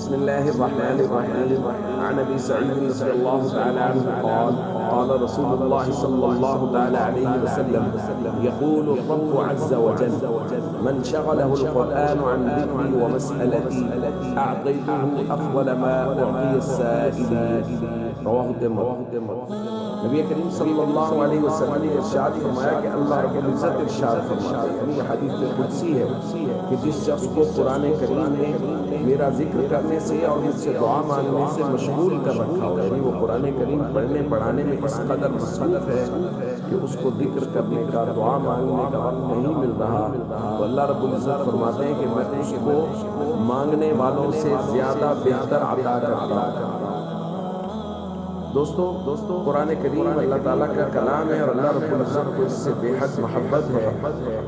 بسم الله الرحمن الرحيم. عن ابي سعيد رضي الله تعالى عنه قال قال رسول الله صلى الله تعالى عليه وسلم يقول الرب عز وجل من شغله القرآن عن ذكري ومسألتي أعطيته أفضل ما أعطي السائلين. رواه الترمذي. نبی کریم صلی اللہ علیہ وسلم نے ارشاد فرمایا کہ اللہ رب العزت ارشاد فرماتا ہے، یعنی یہ حدیث قدسی ہے کہ جس شخص کو قرآن کریم نے میرا ذکر کرنے سے اور مجھ سے دعا مانگنے سے مشغول کر رکھا ہو، یعنی وہ قرآن کریم پڑھنے پڑھانے میں اس قدر مصروف ہے کہ اس کو ذکر کرنے کا دعا مانگنے کا وقت نہیں مل رہا، تو اللہ رب العزت فرماتے ہیں کہ میں اس کو مانگنے والوں سے زیادہ بہتر عطا کرتا ہوں۔ دوستو قرآن کریم اللہ تعالیٰ کا کلام ہے اور اللہ رب العزت کو اس سے بے حد محبت ہے،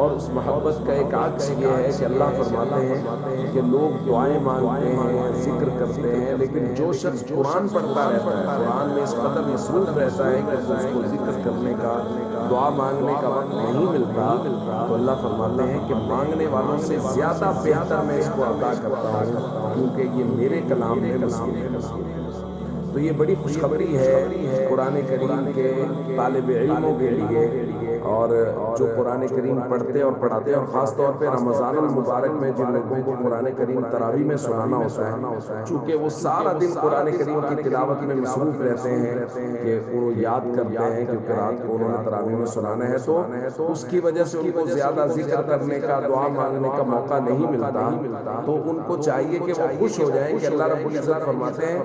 اور اس محبت کا ایک عکس یہ ہے کہ اللہ فرماتے ہیں کہ لوگ دعائیں مانگتے ہیں، ذکر کرتے ہیں، لیکن جو شخص قرآن پڑھتا رہتا ہے، قرآن میں اس قدر مصروف رہتا ہے کہ اس کو ذکر کرنے کا، دعا مانگنے کا وقت نہیں ملتا، تو اللہ فرماتے ہیں کہ مانگنے والوں سے زیادہ بہتر میں اس کو عطا کرتا ہوں، کیونکہ یہ میرے کلام میں مصروف ہے۔ تو یہ بڑی خوشخبری ہے قرآن کریم کے طالب علموں کے لیے، اور جو قرآن کریم پڑھتے اور پڑھاتے ہیں، اور خاص طور پہ رمضان المبارک میں جن لوگوں کو قرآن کریم تراویح میں سنانا ہوتا ہے، چونکہ وہ سارا دن قرآن کریم کی تلاوت میں مصروف رہتے ہیں کہ وہ یاد کرتے ہیں، کیونکہ رات کو انہوں نے تراویح میں سنانا ہے، تو اس کی وجہ سے ان کو زیادہ ذکر کرنے کا، دعا مانگنے کا موقع نہیں ملتا، تو ان کو چاہیے کہ وہ خوش ہو جائیں کہ اللہ رب العزت فرماتے ہیں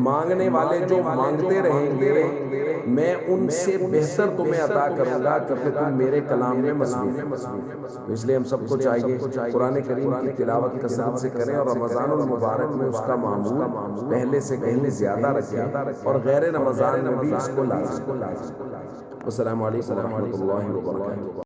مانگنے والے جو مانگتے رہیں گے میں ان سے بہتر تمہیں عطا کروں گا، کیونکہ تم میرے کلام میں مصروف ہو۔ اس لیے ہم سب کو چاہیے قرآن کریم کی تلاوت کثرت سے کریں، اور رمضان المبارک میں اس کا معمول پہلے سے کہیں زیادہ رکھیں، اور غیر رمضان میں بھی اس کو لازم۔ السلام علیکم ورحمۃ اللہ وبرکاتہ۔